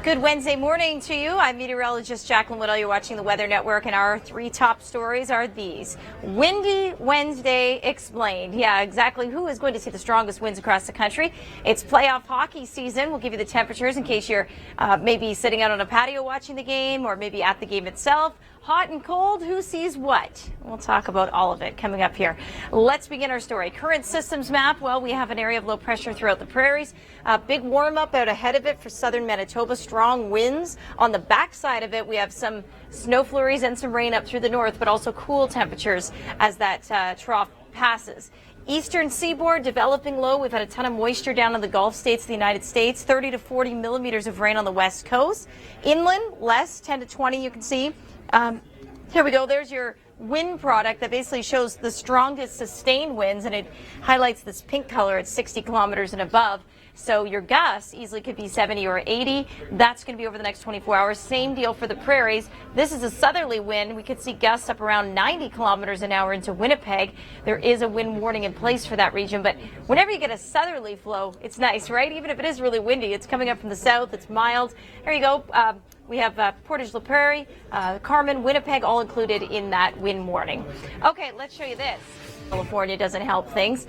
Good Wednesday morning to you. I'm meteorologist Jaclyn Whittal. You're watching the Weather Network, and our three top stories are these. Windy Wednesday explained. Yeah, exactly. Who is going to see the strongest winds across the country? It's playoff hockey season. We'll give you the temperatures in case you're maybe sitting out on a patio watching the game or maybe at the game itself. Hot and cold, who sees what? We'll talk about all of it coming up here. Let's begin our story. Current systems map. Well, we have an area of low pressure throughout the prairies. Big warm up out ahead of it for southern Manitoba. Strong winds. On the backside of it, we have some snow flurries and some rain up through the north, but also cool temperatures as that trough passes. Eastern seaboard developing low. We've had a ton of moisture down in the Gulf states of the United States. 30 to 40 millimeters of rain on the west coast. Inland, less, 10 to 20, you can see. Here we go. There's your wind product that basically shows the strongest sustained winds, and it highlights this pink color at 60 kilometers and above. So your gusts easily could be 70 or 80. That's going to be over the next 24 hours. Same deal for the prairies. This is a southerly wind. We could see gusts up around 90 kilometers an hour into Winnipeg. There is a wind warning in place for that region. But whenever you get a southerly flow, it's nice, right? Even if it is really windy, it's coming up from the south. It's mild. There you go. We have Portage-la Prairie, Carmen, Winnipeg, all included in that wind warning. Okay, let's show you this. California doesn't help things.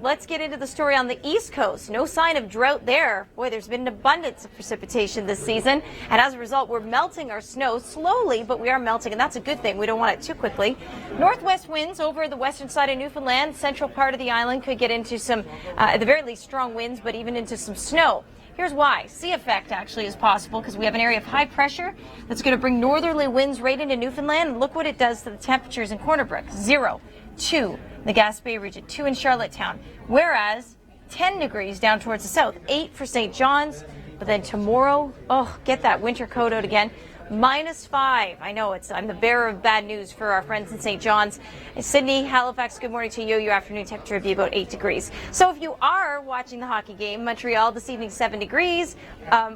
Let's get into the story on the East Coast. No sign of drought there. Boy, there's been an abundance of precipitation this season, and as a result, we're melting our snow slowly, but we are melting, and that's a good thing. We don't want it too quickly. Northwest winds over the western side of Newfoundland, central part of the island could get into some, at the very least, strong winds, but even into some snow. Here's why. Sea effect actually is possible because we have an area of high pressure that's going to bring northerly winds right into Newfoundland. And look what it does to the temperatures in Corner Brook. 0, 2 in the Gaspé region, 2 in Charlottetown. Whereas 10 degrees down towards the south, 8 for St. John's. But then tomorrow, oh, get that winter coat out again. -5. I know I'm the bearer of bad news for our friends in St. John's. Sydney, Halifax, good morning to you. Your afternoon temperature will be about 8 degrees. So if you are watching the hockey game, Montreal this evening 7 degrees,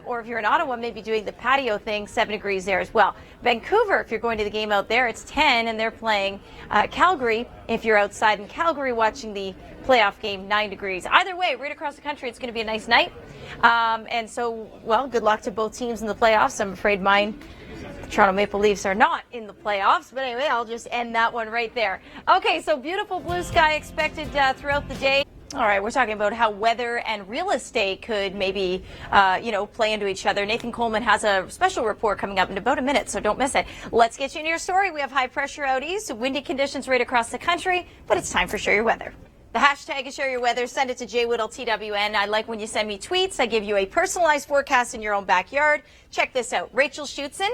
or if you're in Ottawa, maybe doing the patio thing, 7 degrees there as well. Vancouver, if you're going to the game out there, it's 10 and they're playing Calgary. If you're outside in Calgary watching the playoff game, 9 degrees. Either way, right across the country, it's going to be a nice night. And so, well, good luck to both teams in the playoffs. I'm afraid mine, the Toronto Maple Leafs, are not in the playoffs. But anyway, I'll just end that one right there. Okay, so beautiful blue sky expected throughout the day. All right, we're talking about how weather and real estate could maybe, play into each other. Nathan Coleman has a special report coming up in about a minute, so don't miss it. Let's get you into your story. We have high pressure out east, windy conditions right across the country, but it's time for Share Your Weather. The hashtag is Share Your Weather. Send it to JWhittalTWN. I like when you send me tweets. I give you a personalized forecast in your own backyard. Check this out. Rachel Schutzen,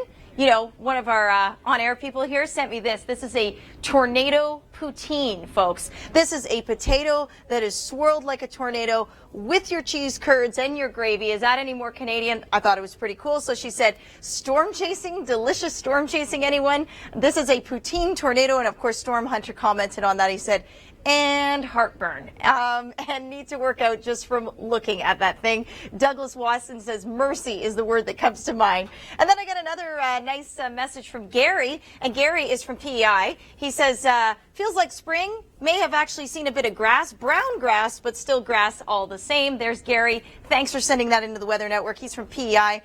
one of our on-air people here, sent me this. This is a tornado poutine, folks. This is a potato that is swirled like a tornado with your cheese curds and your gravy. Is that any more Canadian? I thought it was pretty cool. So she said, storm chasing, delicious storm chasing, anyone? This is a poutine tornado. And of course, Storm Hunter commented on that. He said, and heartburn, and need to work out just from looking at that thing. Douglas Watson says mercy is the word that comes to mind. And then I got another nice message from Gary, and Gary is from PEI. He says, feels like spring, may have actually seen a bit of grass, brown grass, but still grass all the same. There's Gary. Thanks for sending that into the Weather Network. He's from PEI.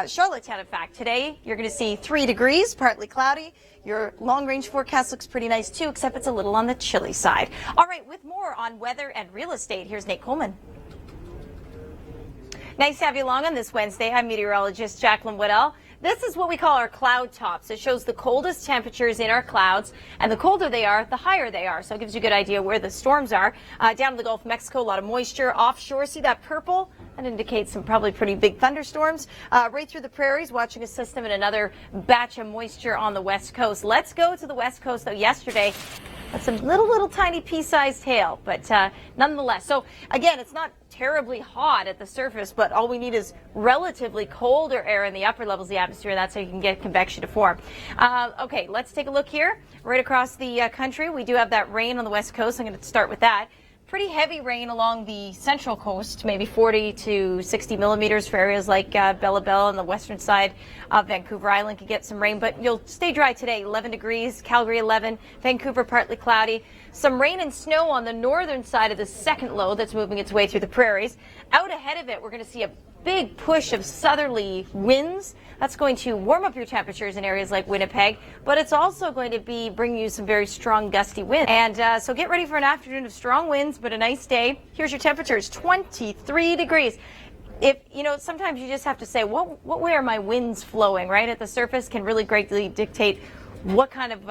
Charlottetown, in fact, today you're going to see 3 degrees, partly cloudy. Your long-range forecast looks pretty nice, too, except it's a little on the chilly side. All right, with more on weather and real estate, here's Nate Coleman. Nice to have you along on this Wednesday. I'm meteorologist Jaclyn Whittal. This is what we call our cloud tops. It shows the coldest temperatures in our clouds, and the colder they are, the higher they are. So it gives you a good idea where the storms are. Down in the Gulf of Mexico, a lot of moisture. Offshore, see that purple? That indicates some probably pretty big thunderstorms. Right through the prairies, watching a system and another batch of moisture on the west coast. Let's go to the west coast, though. Yesterday, that's a little tiny pea-sized hail, but nonetheless. So again, it's not terribly hot at the surface, but all we need is relatively colder air in the upper levels of the atmosphere. That's how you can get convection to form. Okay, let's take a look here. Right across the country, we do have that rain on the west coast. I'm going to start with that. Pretty heavy rain along the central coast, maybe 40 to 60 millimeters for areas like Bella Bella on the western side of Vancouver Island. Could get some rain, but you'll stay dry today. 11 degrees, Calgary 11, Vancouver partly cloudy. Some rain and snow on the northern side of the second low that's moving its way through the prairies. Out ahead of it, we're going to see a big push of southerly winds. That's going to warm up your temperatures in areas like Winnipeg, but it's also going to be bringing you some very strong gusty winds. And so get ready for an afternoon of strong winds, but a nice day. Here's your temperatures, 23 degrees. If you know, sometimes you just have to say, what way are my winds flowing, right? At the surface can really greatly dictate what kind of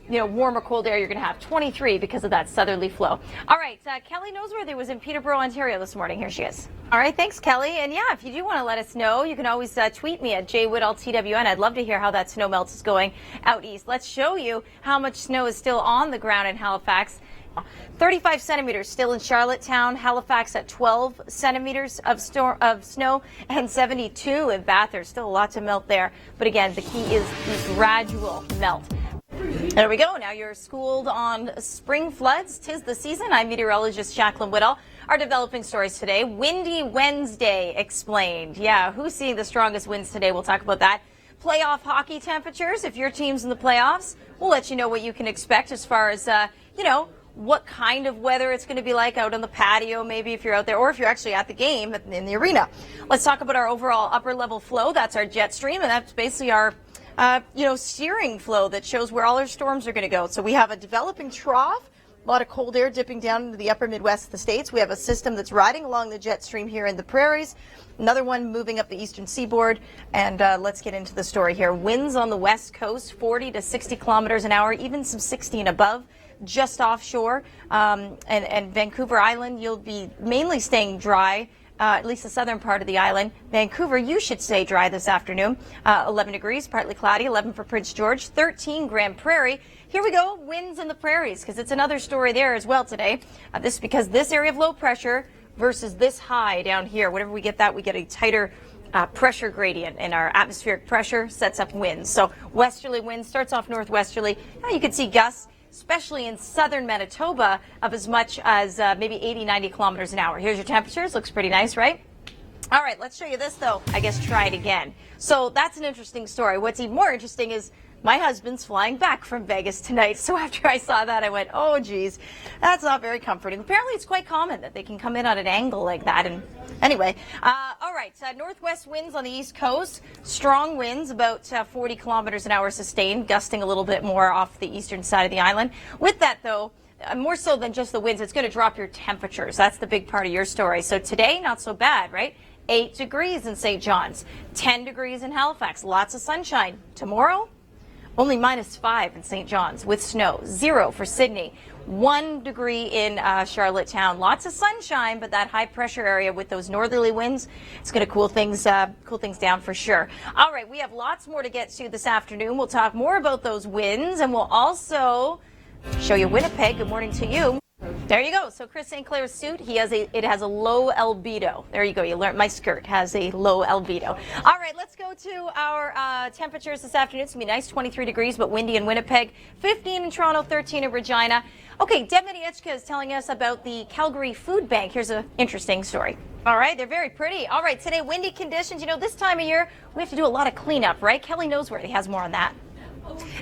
warm or cold air you're going to have. 23 because of that southerly flow. All right, Kelly Noseworthy was in Peterborough, Ontario this morning. Here she is. All right, thanks, Kelly. And yeah, if you do want to let us know, you can always tweet me at JWhittalTWN. I'd love to hear how that snow melt is going out east. Let's show you how much snow is still on the ground in Halifax. 35 centimeters still in Charlottetown, Halifax at 12 centimeters of snow, and 72 in Bath. There's still a lot to melt there. But again, the key is the gradual melt. There we go. Now you're schooled on spring floods. 'Tis the season. I'm meteorologist Jaclyn Whittal. Our developing stories today. Windy Wednesday explained. Yeah, who's seeing the strongest winds today? We'll talk about that. Playoff hockey temperatures. If your team's in the playoffs, we'll let you know what you can expect as far as, what kind of weather it's going to be like out on the patio, maybe if you're out there, or if you're actually at the game in the arena. Let's talk about our overall upper level flow. That's our jet stream, and that's basically our steering flow that shows where all our storms are going to go. So we have a developing trough, a lot of cold air dipping down into the upper Midwest of the states. We have a system that's riding along the jet stream here in the prairies, another one moving up the eastern seaboard. And let's get into the story here. Winds on the west coast, 40 to 60 kilometers an hour, even some 60 and above. Just offshore, and Vancouver Island, you'll be mainly staying dry, at least the southern part of the island. Vancouver, you should stay dry this afternoon. 11 degrees, partly cloudy, 11 for Prince George, 13 Grand Prairie. Here we go, winds in the prairies, because it's another story there as well today. Because this area of low pressure versus this high down here, whenever we get that, we get a tighter pressure gradient, and our atmospheric pressure sets up winds. So westerly wind starts off northwesterly. Now you can see gusts, especially in southern Manitoba, of as much as maybe 80, 90 kilometers an hour. Here's your temperatures. Looks pretty nice, right? All right, let's show you this, though. I guess try it again. So that's an interesting story. What's even more interesting is my husband's flying back from Vegas tonight. So after I saw that, I went, oh, geez, that's not very comforting. Apparently, it's quite common that they can come in at an angle like that. And anyway, all right, northwest winds on the east coast, strong winds, about 40 kilometers an hour sustained, gusting a little bit more off the eastern side of the island. With that, though, more so than just the winds, it's going to drop your temperatures. That's the big part of your story. So today, not so bad, right? 8 degrees in St. John's, 10 degrees in Halifax, lots of sunshine. Tomorrow, only -5 in St. John's with snow, 0 for Sydney, 1 degree in Charlottetown. Lots of sunshine, but that high pressure area with those northerly winds, it's going to cool things down for sure. All right, we have lots more to get to this afternoon. We'll talk more about those winds, and we'll also show you Winnipeg. Good morning to you. There you go. So Chris St. Clair's suit, it has a low albedo. There you go. You learned my skirt has a low albedo. All right, let's go to our temperatures this afternoon. It's going to be nice, 23 degrees, but windy in Winnipeg, 15 in Toronto, 13 in Regina. Okay, Deb Mediechka is telling us about the Calgary Food Bank. Here's an interesting story. All right, they're very pretty. All right, today, windy conditions. You know, this time of year, we have to do a lot of cleanup, right? Kelly Noseworthy has more on that.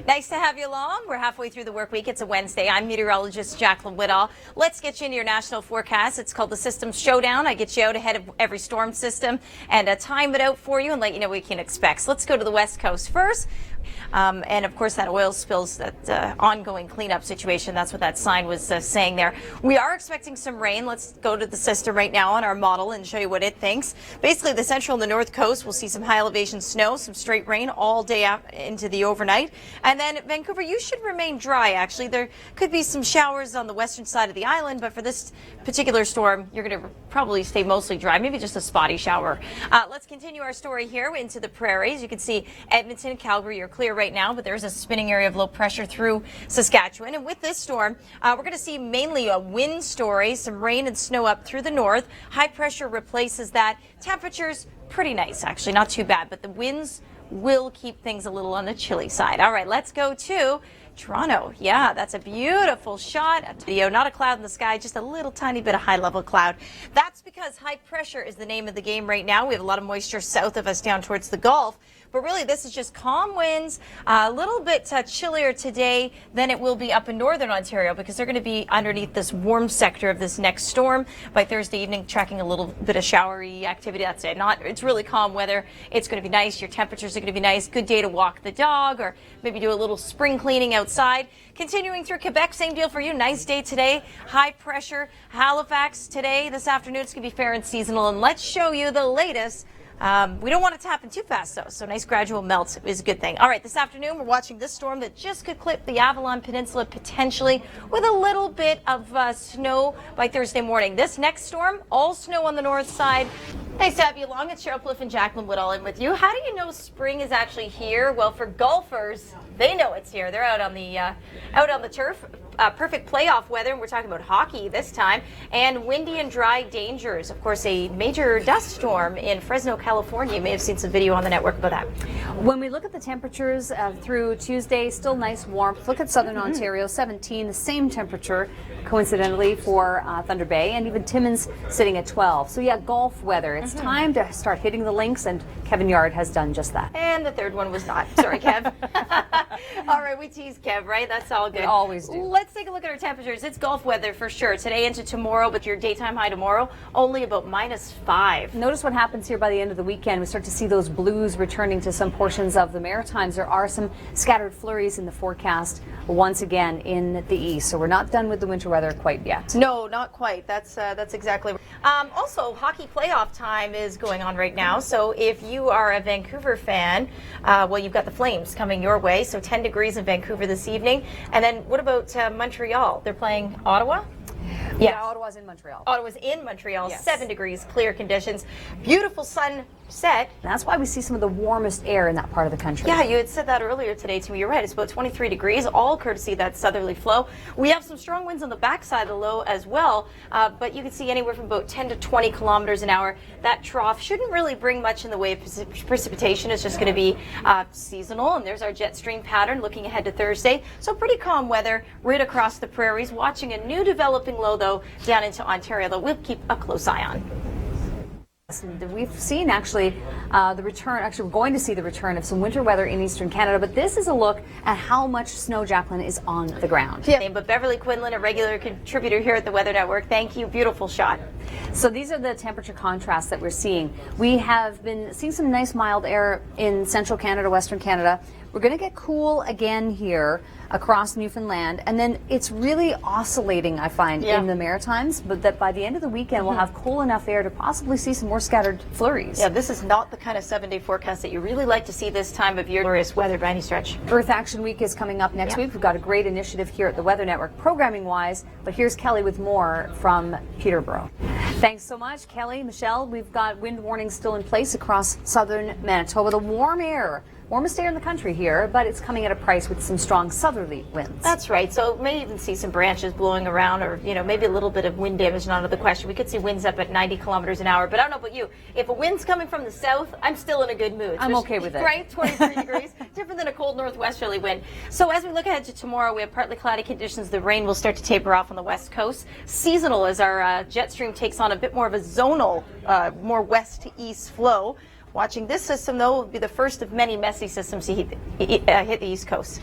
Nice to have you along. We're halfway through the work week. It's a Wednesday. I'm meteorologist Jaclyn Whittal. Let's get you into your national forecast. It's called the System Showdown. I get you out ahead of every storm system and time it out for you and let you know what you can expect. So let's go to the West Coast first. And of course, that oil spills, that ongoing cleanup situation. That's what that sign was saying there. We are expecting some rain. Let's go to the system right now on our model and show you what it thinks. Basically, the central and the north coast will see some high elevation snow, some straight rain all day into the overnight. And then Vancouver, you should remain dry, actually. There could be some showers on the western side of the island, but for this particular storm, you're going to probably stay mostly dry, maybe just a spotty shower. Let's continue our story here into the prairies. You can see Edmonton, Calgary, you're clear right now, but there's a spinning area of low pressure through Saskatchewan. And with this storm, we're going to see mainly a wind story, some rain and snow up through the north. High pressure replaces that. Temperatures pretty nice, actually, not too bad, but the winds will keep things a little on the chilly side. All right, let's go to Toronto, yeah, that's a beautiful shot. Video, not a cloud in the sky, just a little tiny bit of high-level cloud. That's because high pressure is the name of the game right now. We have a lot of moisture south of us down towards the Gulf. But really, this is just calm winds, a little bit chillier today than it will be up in northern Ontario because they're going to be underneath this warm sector of this next storm. By Thursday evening, tracking a little bit of showery activity. That's it. It's really calm weather. It's going to be nice. Your temperatures are going to be nice. Good day to walk the dog or maybe do a little spring cleaning outside. Continuing through Quebec, same deal for you. Nice day today. High pressure. Halifax today. This afternoon, it's going to be fair and seasonal. And let's show you the latest. We don't want it to happen too fast, though, so nice gradual melt is a good thing. All right, this afternoon, we're watching this storm that just could clip the Avalon Peninsula potentially with a little bit of snow by Thursday morning. This next storm, all snow on the north side. Nice to have you along. It's Cheryl Pliff and Jaclyn Whittal in with you. How do you know spring is actually here? Well, for golfers, they know it's here. They're out on the turf. Perfect playoff weather, and we're talking about hockey this time, and windy and dry dangers. Of course, a major dust storm in Fresno, California. You may have seen some video on the network about that. When we look at the temperatures through Tuesday, still nice warmth. Look at southern Ontario, 17, the same temperature, coincidentally, for Thunder Bay, and even Timmins sitting at 12. So yeah, golf weather. It's time to start hitting the links, and Kevin Yard has done just that. And the third one was not. Sorry, Kev. All right, we tease Kev, right? That's all good. We always do. Let's take a look at our temperatures. It's golf weather for sure. Today into tomorrow, but your daytime high tomorrow, only about -5. Notice what happens here by the end of the weekend. We start to see those blues returning to some portions of the Maritimes. There are some scattered flurries in the forecast once again in the east. So we're not done with the winter weather quite yet. No, not quite. That's exactly. Also, hockey playoff time is going on right now. So if you are a Vancouver fan, well, you've got the Flames coming your way. So 10 degrees in Vancouver this evening. And then what about Montreal? They're playing Ottawa? Yeah, Ottawa's in Montreal. Ottawa's in Montreal, yes. 7 degrees, clear conditions, beautiful sunset. That's why we see some of the warmest air in that part of the country. Yeah, you had said that earlier today to me. You're right. It's about 23 degrees, all courtesy of that southerly flow. We have some strong winds on the backside of the low as well, but you can see anywhere from about 10 to 20 kilometers an hour. That trough shouldn't really bring much in the way of precipitation. It's just going to be seasonal, and there's our jet stream pattern looking ahead to Thursday. So pretty calm weather right across the prairies. Watching a new developing low, though, down into Ontario, that we'll keep a close eye on. We've seen actually the return, we're going to see the return of some winter weather in eastern Canada, but this is a look at how much snow, Jaclyn, is on the ground. Yeah, but Beverly Quinlan, a regular contributor here at the Weather Network, thank you. Beautiful shot. So these are the temperature contrasts that we're seeing. We have been seeing some nice mild air in central Canada, western Canada. We're going to get cool again here across Newfoundland, and then it's really oscillating, I find, in the Maritimes, but that by the end of the weekend we'll have cool enough air to possibly see some more scattered flurries. Yeah, this is not the kind of 7-day forecast that you really like to see this time of year. Glorious weather by any stretch. Earth Action Week is coming up next week. We've got a great initiative here at the Weather Network programming-wise, but here's Kelly with more from Peterborough. Thanks so much, Kelly. Michelle, we've got wind warnings still in place across southern Manitoba. The warm air, warmest air in the country here, but it's coming at a price with some strong southerly winds. That's right. So may even see some branches blowing around, or maybe a little bit of wind damage, not out of the question. We could see winds up at 90 kilometers an hour, but I don't know about you. If a wind's coming from the south, I'm still in a good mood. I'm okay with it. Right? 23 degrees, different than a cold northwesterly wind. So as we look ahead to tomorrow, we have partly cloudy conditions. The rain will start to taper off on the west coast. Seasonal as our jet stream takes on a bit more of a zonal, more west to east flow. Watching this system, though, will be the first of many messy systems to hit the East Coast.